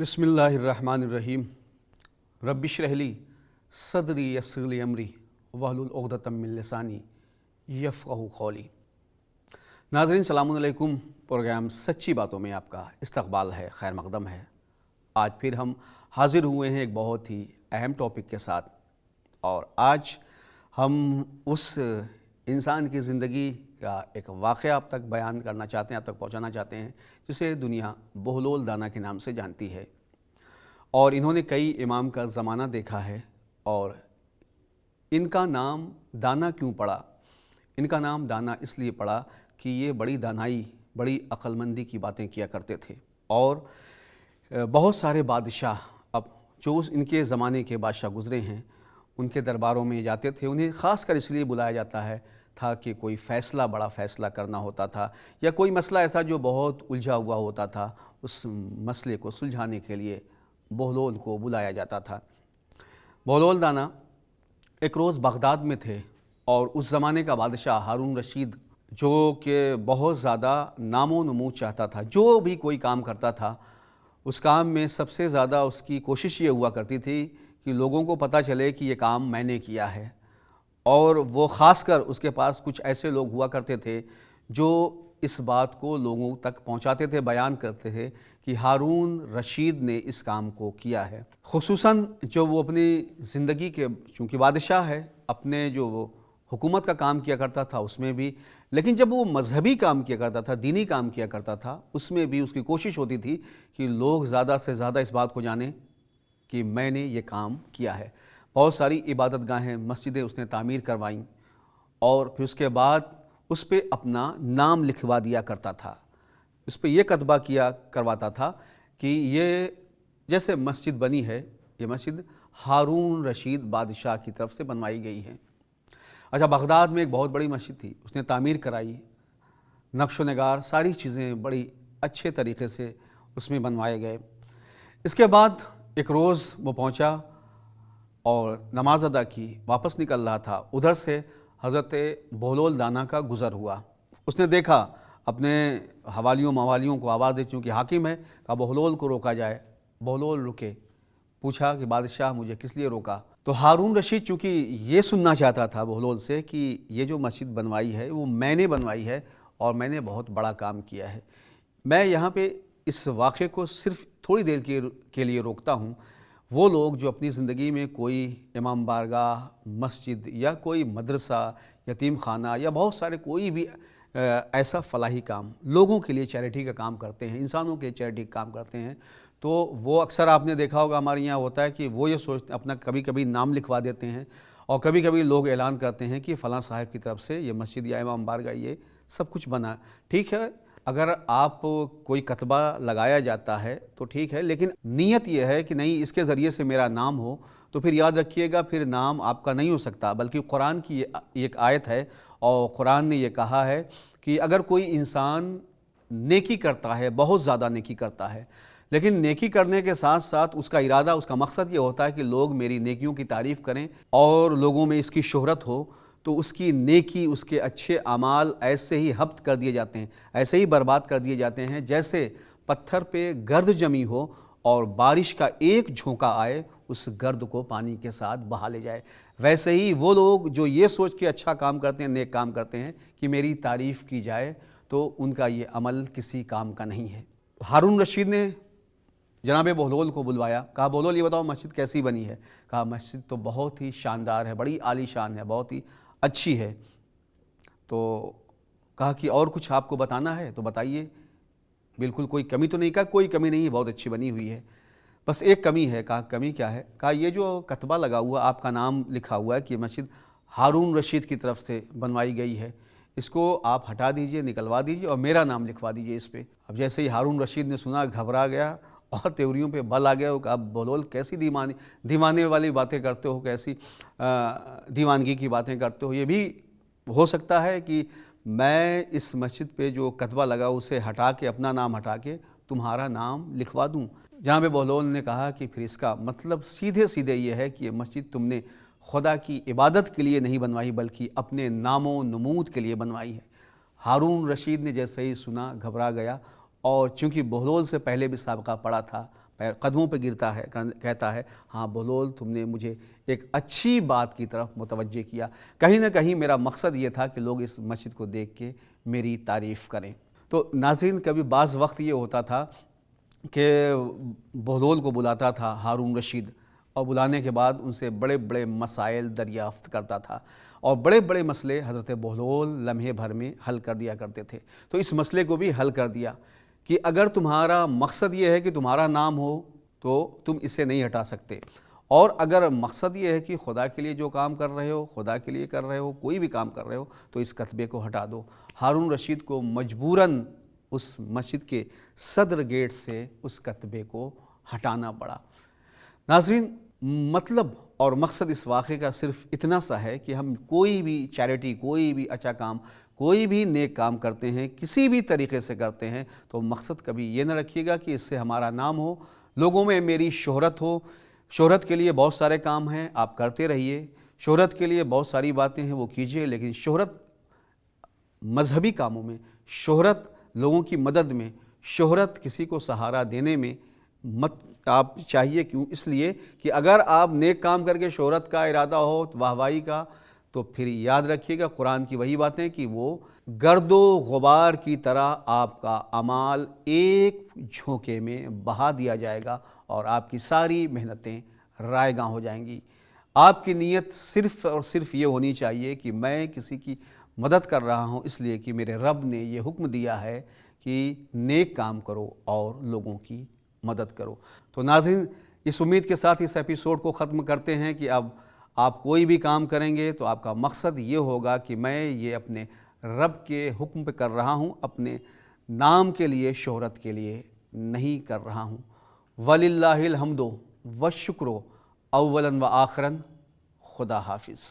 बिस्मिल्लाहिर्रहमानिर्रहीम। रब्बिश्रह ली सदरी यस्सिर ली अमरी वहलुल उक़दतम मिन लिसानी यफ़क़हू क़ौली। नाज़रीन सलामुन अलैकुम। प्रोग्राम सच्ची बातों में आपका इस्तक़बाल है, खैर मक़दम है। आज फिर हम हाज़िर हुए हैं एक बहुत ही अहम टॉपिक के साथ, और आज हम उस इंसान की ज़िंदगी का एक वाक़या आप तक बयान करना चाहते हैं, आप तक पहुंचाना चाहते हैं, जिसे दुनिया बहलोल दाना के नाम से जानती है। और इन्होंने कई इमाम का ज़माना देखा है। और इनका नाम दाना क्यों पड़ा? इनका नाम दाना इसलिए पड़ा कि ये बड़ी दानाई, बड़ी अक्लमंदी की बातें किया करते थे। और बहुत सारे बादशाह, अब जो इनके ज़माने के बादशाह गुज़रे हैं, उनके दरबारों में जाते थे। उन्हें ख़ास कर इसलिए बुलाया जाता था कि कोई फ़ैसला, बड़ा फ़ैसला करना होता था, या कोई मसला ऐसा जो बहुत उलझा हुआ होता था, उस मसले को सुलझाने के लिए बहलोल को बुलाया जाता था। बहलोल दाना एक रोज़ बगदाद में थे, और उस ज़माने का बादशाह हारून रशीद, जो कि बहुत ज़्यादा नामो नमूद चाहता था, जो भी कोई काम करता था उस काम में सबसे ज़्यादा उसकी कोशिश ये हुआ करती थी कि लोगों को पता चले कि ये काम मैंने किया है। और वो ख़ासकर उसके पास कुछ ऐसे लोग हुआ करते थे जो इस बात को लोगों तक पहुंचाते थे, बयान करते थे कि हारून रशीद ने इस काम को किया है। खुसूसन जो वो अपनी ज़िंदगी के, चूँकि बादशाह है, अपने जो हुकूमत का काम किया करता था उसमें भी, लेकिन जब वो मजहबी काम किया करता था, दीनी काम किया करता था, उसमें भी उसकी कोशिश होती थी कि लोग ज़्यादा से ज़्यादा इस बात को जानें कि मैंने ये काम किया है। बहुत सारी इबादत गाहें, मस्जिदें उसने तामीर करवाईं, और फिर उसके बाद उस पर अपना नाम लिखवा दिया करता था। उस पर यह कतबा किया करवाता था कि ये जैसे मस्जिद बनी है, ये मस्जिद हारून रशीद बादशाह की तरफ से बनवाई गई है। अच्छा, बगदाद में एक बहुत बड़ी मस्जिद थी, उसने तामीर कराई, नक्श व नगार सारी चीज़ें बड़ी अच्छे तरीके से उसमें बनवाए गए। इसके बाद एक रोज़ वो पहुंचा और नमाज अदा की, वापस निकल रहा था। उधर से हज़रत बहलोल दाना का गुज़र हुआ। उसने देखा, अपने हवालियों मवालियों को आवाज़ दी, चूँकि हाकिम है, कहा बहलोल को रोका जाए। बहलोल रुके, पूछा कि बादशाह मुझे किस लिए रोका? तो हारून रशीद चूँकि ये सुनना चाहता था बहलोल से कि ये जो मस्जिद बनवाई है वो मैंने बनवाई है, और मैंने बहुत बड़ा काम किया है। मैं यहाँ पे इस वाक़े को सिर्फ़ थोड़ी देर के लिए रोकता हूँ। वो लोग जो अपनी ज़िंदगी में कोई इमाम बारगाह, मस्जिद, या कोई मदरसा, यतीम खाना, या बहुत सारे कोई भी ऐसा फ़लाही काम, लोगों के लिए चैरिटी का काम करते हैं, इंसानों के चैरिटी का काम करते हैं, तो वो अक्सर आपने देखा होगा हमारे यहाँ होता है कि वो ये सोचते, अपना कभी कभी नाम लिखवा देते हैं, और कभी कभी लोग ऐलान करते हैं कि फ़लाँ साहब की तरफ से ये मस्जिद या इमाम बारगाह ये सब कुछ बना। ठीक है, अगर आप कोई कतबा लगाया जाता है तो ठीक है, लेकिन नीयत यह है कि नहीं इसके ज़रिए से मेरा नाम हो, तो फिर याद रखिएगा फिर नाम आपका नहीं हो सकता। बल्कि कुरान की ये एक आयत है, और कुरान ने ये कहा है कि अगर कोई इंसान नेकी करता है, बहुत ज़्यादा नेकी करता है, लेकिन नेकी करने के साथ साथ उसका इरादा, उसका मकसद ये होता है कि लोग मेरी नेकियों की तारीफ़ करें और लोगों में इसकी शोहरत हो, तो उसकी नेकी, उसके अच्छे अमाल ऐसे ही हब्त कर दिए जाते हैं, ऐसे ही बर्बाद कर दिए जाते हैं जैसे पत्थर पे गर्द जमी हो और बारिश का एक झोंका आए, उस गर्द को पानी के साथ बहा ले जाए। वैसे ही वो लोग जो ये सोच के अच्छा काम करते हैं, नेक काम करते हैं कि मेरी तारीफ़ की जाए, तो उनका ये अमल किसी काम का नहीं है। हारून रशीद ने जनाब बहलोल को बुलवाया, कहा बहलोल ये बताओ मस्जिद कैसी बनी है? कहा मस्जिद तो बहुत ही शानदार है, बड़ी आलीशान है, बहुत ही अच्छी है। तो कहा कि और कुछ आपको बताना है तो बताइए, बिल्कुल कोई कमी तो नहीं? कहा कोई कमी नहीं है, बहुत अच्छी बनी हुई है, बस एक कमी है। कहा कमी क्या है? कहा ये जो कतबा लगा हुआ, आपका नाम लिखा हुआ है कि मस्जिद हारून रशीद की तरफ से बनवाई गई है, इसको आप हटा दीजिए, निकलवा दीजिए, और मेरा नाम लिखवा दीजिए इस पर। अब जैसे ही हारून रशीद ने सुना, घबरा गया और त्योरियों पे बल आ गया। अब बहलोल कैसी दीवाने वाली बातें करते हो, कैसी दीवानगी की बातें करते हो? ये भी हो सकता है कि मैं इस मस्जिद पे जो कतबा लगा उसे हटा के, अपना नाम हटा के तुम्हारा नाम लिखवा दूं। जहाँ पे बहलोल ने कहा कि फिर इसका मतलब सीधे सीधे ये है कि ये मस्जिद तुमने खुदा की इबादत के लिए नहीं बनवाई, बल्कि अपने नामो नमूद के लिए बनवाई है। हारून रशीद ने जैसे ही सुना घबरा गया, اور چونکہ بہلول سے پہلے بھی سابقہ پڑا تھا، قدموں پہ گرتا ہے، کہتا ہے ہاں بہلول تم نے مجھے ایک اچھی بات کی طرف متوجہ کیا، کہیں نہ کہیں میرا مقصد یہ تھا کہ لوگ اس مسجد کو دیکھ کے میری تعریف کریں۔ تو ناظرین، کبھی بعض وقت یہ ہوتا تھا کہ بہلول کو بلاتا تھا ہارون رشید، اور بلانے کے بعد ان سے بڑے بڑے مسائل دریافت کرتا تھا، اور بڑے بڑے مسئلے حضرت بہلول لمحے بھر میں حل کر دیا کرتے تھے۔ تو اس مسئلے کو بھی حل کر دیا کہ اگر تمہارا مقصد یہ ہے کہ تمہارا نام ہو تو تم اسے نہیں ہٹا سکتے، اور اگر مقصد یہ ہے کہ خدا کے لیے جو کام کر رہے ہو، خدا کے لیے کر رہے ہو، کوئی بھی کام کر رہے ہو، تو اس کتبے کو ہٹا دو۔ ہارون رشید کو مجبوراً اس مسجد کے صدر گیٹ سے اس کتبے کو ہٹانا پڑا۔ ناظرین، مطلب اور مقصد اس واقعے کا صرف اتنا سا ہے کہ ہم کوئی بھی چیریٹی، کوئی بھی اچھا کام، کوئی بھی نیک کام کرتے ہیں، کسی بھی طریقے سے کرتے ہیں، تو مقصد کبھی یہ نہ رکھیے گا کہ اس سے ہمارا نام ہو، لوگوں میں میری شہرت ہو۔ شہرت کے لیے بہت سارے کام ہیں، آپ کرتے رہیے، شہرت کے لیے بہت ساری باتیں ہیں وہ کیجیے، لیکن شہرت مذہبی کاموں میں، شہرت لوگوں کی مدد میں، شہرت کسی کو سہارا دینے میں مت آپ چاہیے۔ کیوں؟ اس لیے کہ اگر آپ نیک کام کر کے شہرت کا ارادہ ہو، واہواہی کا، تو پھر یاد رکھیے گا قرآن کی وہی باتیں کہ وہ گرد و غبار کی طرح آپ کا اعمال ایک جھونکے میں بہا دیا جائے گا، اور آپ کی ساری محنتیں رائے گاں ہو جائیں گی۔ آپ کی نیت صرف اور صرف یہ ہونی چاہیے کہ میں کسی کی مدد کر رہا ہوں اس لیے کہ میرے رب نے یہ حکم دیا ہے کہ نیک کام کرو اور لوگوں کی مدد کرو۔ تو ناظرین، اس امید کے ساتھ اس ایپیسوڈ کو ختم کرتے ہیں کہ اب آپ کوئی بھی کام کریں گے تو آپ کا مقصد یہ ہوگا کہ میں یہ اپنے رب کے حکم پہ کر رہا ہوں، اپنے نام کے لیے، شہرت کے لیے نہیں کر رہا ہوں۔ وَلِلَّهِ الْحَمْدُ وَالشُّكْرُ اولاً و آخراً۔ خدا حافظ۔